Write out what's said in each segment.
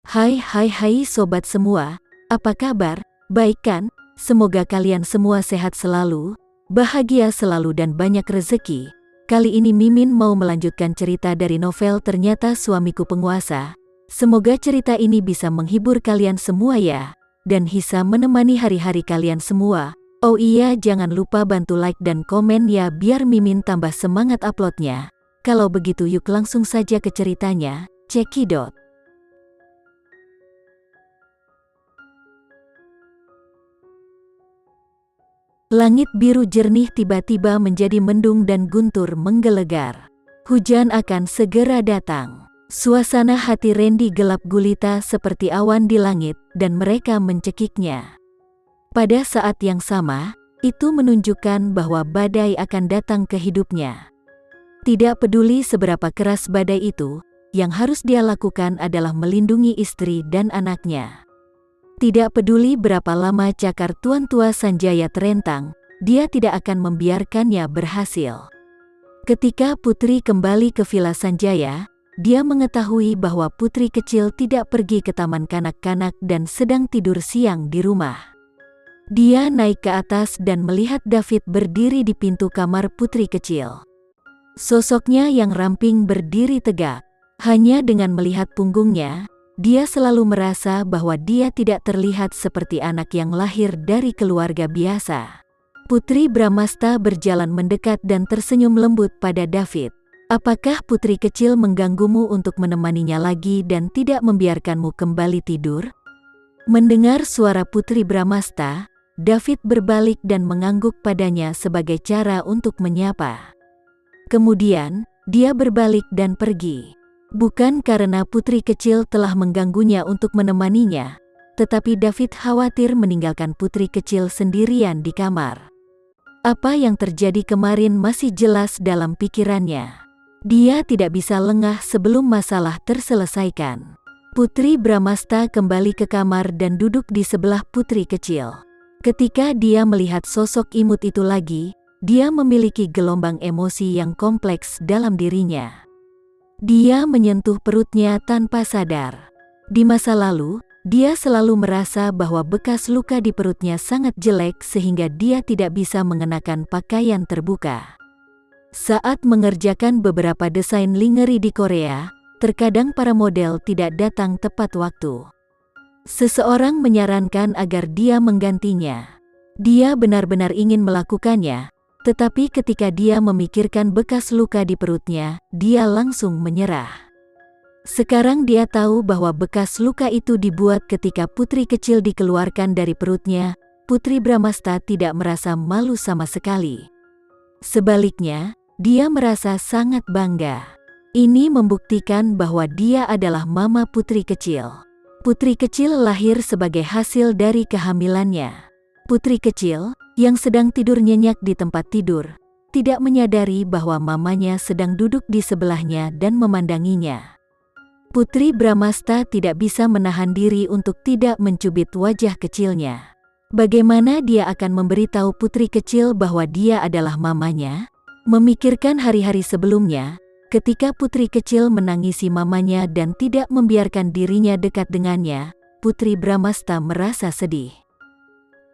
Hai sobat semua, apa kabar? Baik kan? Semoga kalian semua sehat selalu, bahagia selalu dan banyak rezeki. Kali ini Mimin mau melanjutkan cerita dari novel Ternyata Suamiku Penguasa. Semoga cerita ini bisa menghibur kalian semua ya, dan bisa menemani hari-hari kalian semua. Oh iya, jangan lupa bantu like dan komen ya biar Mimin tambah semangat uploadnya. Kalau begitu yuk langsung saja ke ceritanya, cekidot. Langit biru jernih tiba-tiba menjadi mendung dan guntur menggelegar. Hujan akan segera datang. Suasana hati Randy gelap gulita seperti awan di langit dan mereka mencekiknya. Pada saat yang sama, itu menunjukkan bahwa badai akan datang ke hidupnya. Tidak peduli seberapa keras badai itu, yang harus dia lakukan adalah melindungi istri dan anaknya. Tidak peduli berapa lama cakar Tuan Tua Sanjaya terentang, dia tidak akan membiarkannya berhasil. Ketika Putri kembali ke Villa Sanjaya, dia mengetahui bahwa putri kecil tidak pergi ke taman kanak-kanak dan sedang tidur siang di rumah. Dia naik ke atas dan melihat David berdiri di pintu kamar putri kecil. Sosoknya yang ramping berdiri tegak. Hanya dengan melihat punggungnya, dia selalu merasa bahwa dia tidak terlihat seperti anak yang lahir dari keluarga biasa. Putri Bramasta berjalan mendekat dan tersenyum lembut pada David. Apakah putri kecil mengganggumu untuk menemaninya lagi dan tidak membiarkanmu kembali tidur? Mendengar suara Putri Bramasta, David berbalik dan mengangguk padanya sebagai cara untuk menyapa. Kemudian, dia berbalik dan pergi. Bukan karena putri kecil telah mengganggunya untuk menemaninya, tetapi David khawatir meninggalkan putri kecil sendirian di kamar. Apa yang terjadi kemarin masih jelas dalam pikirannya. Dia tidak bisa lengah sebelum masalah terselesaikan. Putri Bramasta kembali ke kamar dan duduk di sebelah putri kecil. Ketika dia melihat sosok imut itu lagi, dia memiliki gelombang emosi yang kompleks dalam dirinya. Dia menyentuh perutnya tanpa sadar. Di masa lalu, dia selalu merasa bahwa bekas luka di perutnya sangat jelek sehingga dia tidak bisa mengenakan pakaian terbuka. Saat mengerjakan beberapa desain lingerie di Korea, terkadang para model tidak datang tepat waktu. Seseorang menyarankan agar dia menggantinya. Dia benar-benar ingin melakukannya. Tetapi ketika dia memikirkan bekas luka di perutnya, dia langsung menyerah. Sekarang dia tahu bahwa bekas luka itu dibuat ketika putri kecil dikeluarkan dari perutnya. Putri Bramasta tidak merasa malu sama sekali. Sebaliknya, dia merasa sangat bangga. Ini membuktikan bahwa dia adalah mama putri kecil. Putri kecil lahir sebagai hasil dari kehamilannya. Putri kecil, yang sedang tidur nyenyak di tempat tidur, tidak menyadari bahwa mamanya sedang duduk di sebelahnya dan memandanginya. Putri Bramasta tidak bisa menahan diri untuk tidak mencubit wajah kecilnya. Bagaimana dia akan memberitahu putri kecil bahwa dia adalah mamanya? Memikirkan hari-hari sebelumnya, ketika putri kecil menangisi mamanya dan tidak membiarkan dirinya dekat dengannya, Putri Bramasta merasa sedih.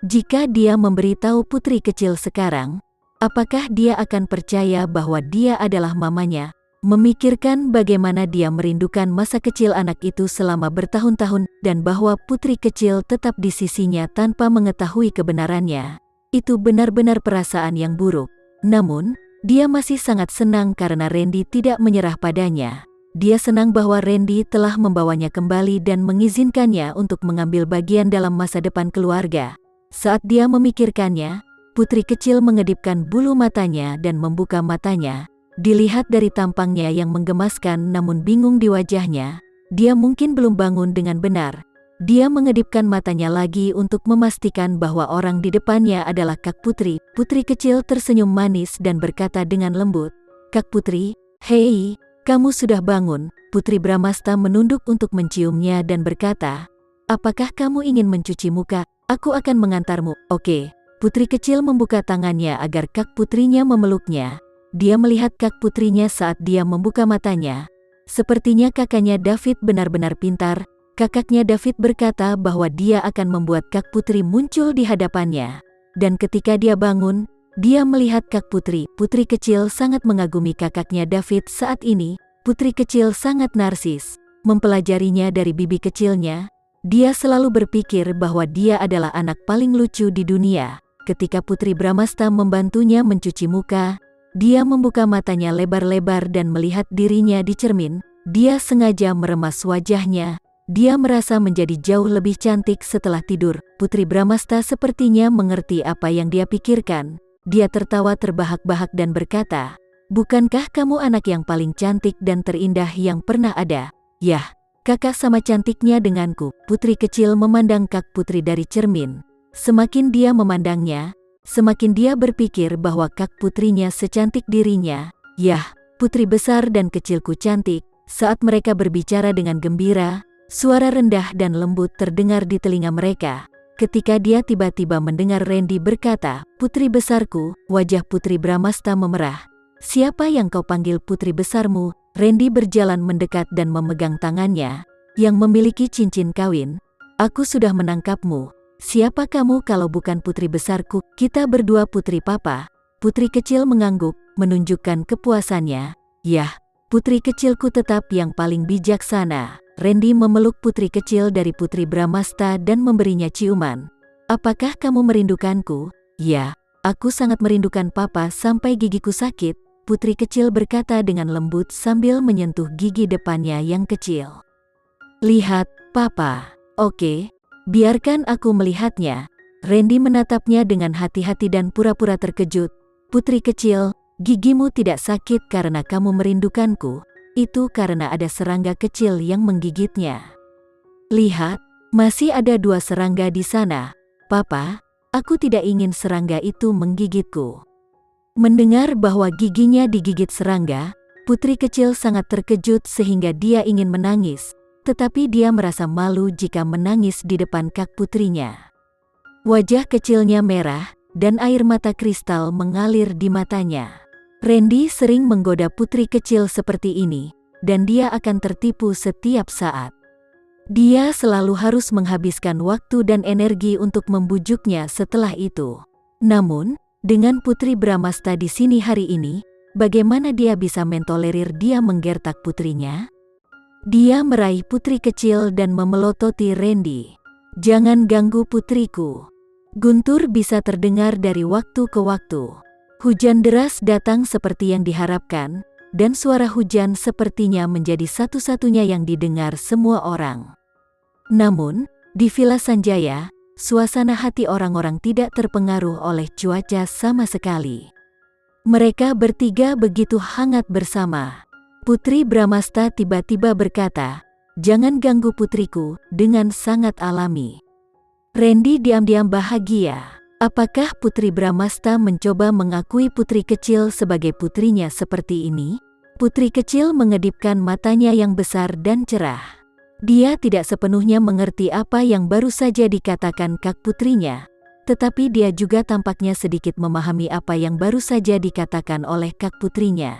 Jika dia memberitahu putri kecil sekarang, apakah dia akan percaya bahwa dia adalah mamanya? Memikirkan bagaimana dia merindukan masa kecil anak itu selama bertahun-tahun dan bahwa putri kecil tetap di sisinya tanpa mengetahui kebenarannya. Itu benar-benar perasaan yang buruk. Namun, dia masih sangat senang karena Randy tidak menyerah padanya. Dia senang bahwa Randy telah membawanya kembali dan mengizinkannya untuk mengambil bagian dalam masa depan keluarga. Saat dia memikirkannya, putri kecil mengedipkan bulu matanya dan membuka matanya. Dilihat dari tampangnya yang menggemaskan namun bingung di wajahnya, dia mungkin belum bangun dengan benar. Dia mengedipkan matanya lagi untuk memastikan bahwa orang di depannya adalah Kak Putri. Putri kecil tersenyum manis dan berkata dengan lembut, "Kak Putri, hei, kamu sudah bangun." Putri Bramasta menunduk untuk menciumnya dan berkata, "Apakah kamu ingin mencuci muka? Aku akan mengantarmu." "Oke." Putri kecil membuka tangannya agar kak putrinya memeluknya. Dia melihat kak putrinya saat dia membuka matanya. Sepertinya kakaknya David benar-benar pintar. Kakaknya David berkata bahwa dia akan membuat Kak Putri muncul di hadapannya. Dan ketika dia bangun, dia melihat Kak Putri. Putri kecil sangat mengagumi kakaknya David saat ini. Putri kecil sangat narsis. Mempelajarinya dari bibi kecilnya, dia selalu berpikir bahwa dia adalah anak paling lucu di dunia. Ketika Putri Bramasta membantunya mencuci muka, dia membuka matanya lebar-lebar dan melihat dirinya di cermin. Dia sengaja meremas wajahnya. Dia merasa menjadi jauh lebih cantik setelah tidur. Putri Bramasta sepertinya mengerti apa yang dia pikirkan. Dia tertawa terbahak-bahak dan berkata, "Bukankah kamu anak yang paling cantik dan terindah yang pernah ada?" "Yah, kakak sama cantiknya denganku." Putri kecil memandang Kak Putri dari cermin. Semakin dia memandangnya, semakin dia berpikir bahwa Kak Putrinya secantik dirinya. "Yah, putri besar dan kecilku cantik." Saat mereka berbicara dengan gembira, suara rendah dan lembut terdengar di telinga mereka. Ketika dia tiba-tiba mendengar Randy berkata, "Putri besarku." Wajah Putri Bramasta memerah. "Siapa yang kau panggil putri besarmu?" Randy berjalan mendekat dan memegang tangannya, yang memiliki cincin kawin. "Aku sudah menangkapmu. Siapa kamu kalau bukan putri besarku? Kita berdua putri papa." Putri kecil mengangguk, menunjukkan kepuasannya. "Yah, putri kecilku tetap yang paling bijaksana." Randy memeluk putri kecil dari Putri Bramasta dan memberinya ciuman. "Apakah kamu merindukanku?" "Ya, aku sangat merindukan papa sampai gigiku sakit." Putri kecil berkata dengan lembut sambil menyentuh gigi depannya yang kecil. "Lihat, papa." "Oke, biarkan aku melihatnya." Randy menatapnya dengan hati-hati dan pura-pura terkejut. "Putri kecil, gigimu tidak sakit karena kamu merindukanku. Itu karena ada serangga kecil yang menggigitnya." "Lihat, masih ada 2 serangga di sana." "Papa, aku tidak ingin serangga itu menggigitku." Mendengar bahwa giginya digigit serangga, putri kecil sangat terkejut sehingga dia ingin menangis, tetapi dia merasa malu jika menangis di depan Kak Putrinya. Wajah kecilnya merah, dan air mata kristal mengalir di matanya. Randy sering menggoda putri kecil seperti ini, dan dia akan tertipu setiap saat. Dia selalu harus menghabiskan waktu dan energi untuk membujuknya setelah itu. Namun, dengan Putri Bramasta di sini hari ini, bagaimana dia bisa mentolerir dia menggertak putrinya? Dia meraih putri kecil dan memelototi Randy. "Jangan ganggu putriku." Guntur bisa terdengar dari waktu ke waktu. Hujan deras datang seperti yang diharapkan, dan suara hujan sepertinya menjadi satu-satunya yang didengar semua orang. Namun, di Villa Sanjaya, suasana hati orang-orang tidak terpengaruh oleh cuaca sama sekali. Mereka bertiga begitu hangat bersama. Putri Bramasta tiba-tiba berkata, "Jangan ganggu putriku," dengan sangat alami. Randy diam-diam bahagia. Apakah Putri Bramasta mencoba mengakui putri kecil sebagai putrinya seperti ini? Putri kecil mengedipkan matanya yang besar dan cerah. Dia tidak sepenuhnya mengerti apa yang baru saja dikatakan Kak Putrinya, tetapi dia juga tampaknya sedikit memahami apa yang baru saja dikatakan oleh Kak Putrinya.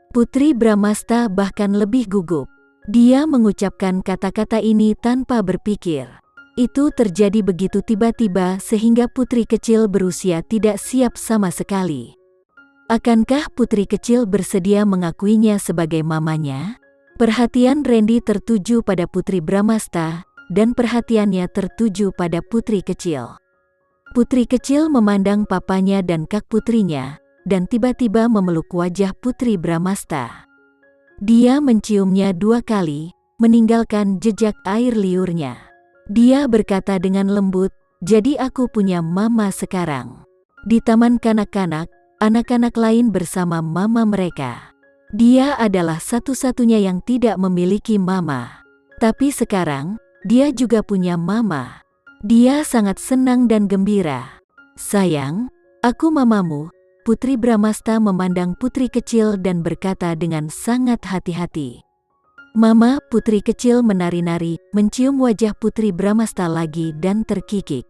Putri Bramasta bahkan lebih gugup. Dia mengucapkan kata-kata ini tanpa berpikir. Itu terjadi begitu tiba-tiba sehingga putri kecil berusia tidak siap sama sekali. Akankah putri kecil bersedia mengakuinya sebagai mamanya? Perhatian Randy tertuju pada Putri Bramasta, dan perhatiannya tertuju pada putri kecil. Putri kecil memandang papanya dan Kak Putrinya, dan tiba-tiba memeluk wajah Putri Bramasta. Dia menciumnya 2 kali, meninggalkan jejak air liurnya. Dia berkata dengan lembut, "Jadi aku punya mama sekarang." Di taman kanak-kanak, anak-anak lain bersama mama mereka. Dia adalah satu-satunya yang tidak memiliki mama. Tapi sekarang, dia juga punya mama. Dia sangat senang dan gembira. "Sayang, aku mamamu." Putri Bramasta memandang putri kecil dan berkata dengan sangat hati-hati. "Mama." Putri kecil menari-nari, mencium wajah Putri Bramasta lagi dan terkikik.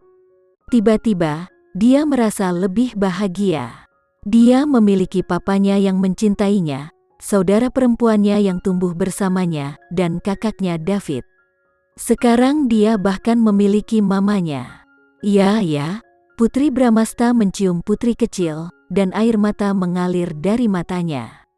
Tiba-tiba, dia merasa lebih bahagia. Dia memiliki papanya yang mencintainya, saudara perempuannya yang tumbuh bersamanya, dan kakaknya David. Sekarang dia bahkan memiliki mamanya. Ya, Putri Bramasta mencium putri kecil, dan air mata mengalir dari matanya.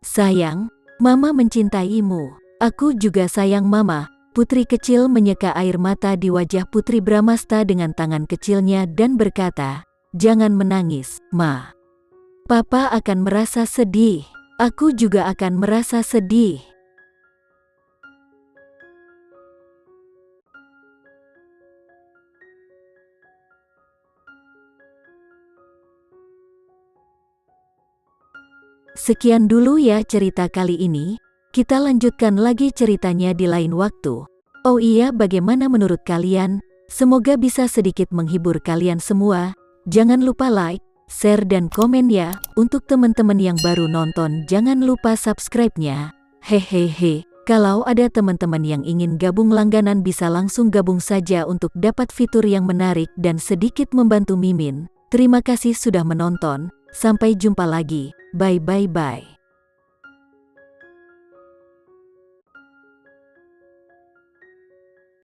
Sayang, Mama mencintaimu. Aku juga sayang Mama. Putri kecil menyeka air mata di wajah Putri Bramasta dengan tangan kecilnya dan berkata, "Jangan menangis, Ma. Papa akan merasa sedih. Aku juga akan merasa sedih." Sekian dulu ya cerita kali ini, kita lanjutkan lagi ceritanya di lain waktu. Oh iya, bagaimana menurut kalian? Semoga bisa sedikit menghibur kalian semua. Jangan lupa like, share dan komen ya. Untuk teman-teman yang baru nonton jangan lupa subscribe-nya. Hehehe, kalau ada teman-teman yang ingin gabung langganan bisa langsung gabung saja untuk dapat fitur yang menarik dan sedikit membantu Mimin. Terima kasih sudah menonton, sampai jumpa lagi. Bye.